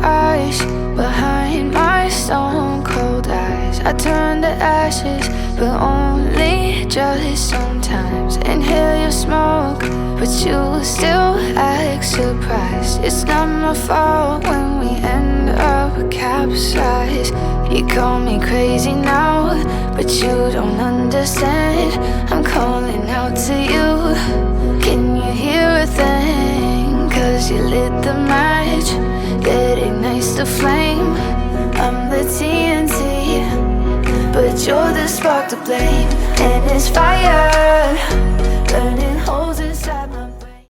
ice behind my stone cold eyes. I turn to ashes, but only just sometimes. Inhale your smoke, but you still act surprised. It's not my fault when we end up capsized. You call me crazy now, but you don't understand. I'm calling out to you. Can you hear a thing? 'Cause you lit the match that ignites the flame. I'm the TNT, but you're the spark to blame. And it's fire, burning holes in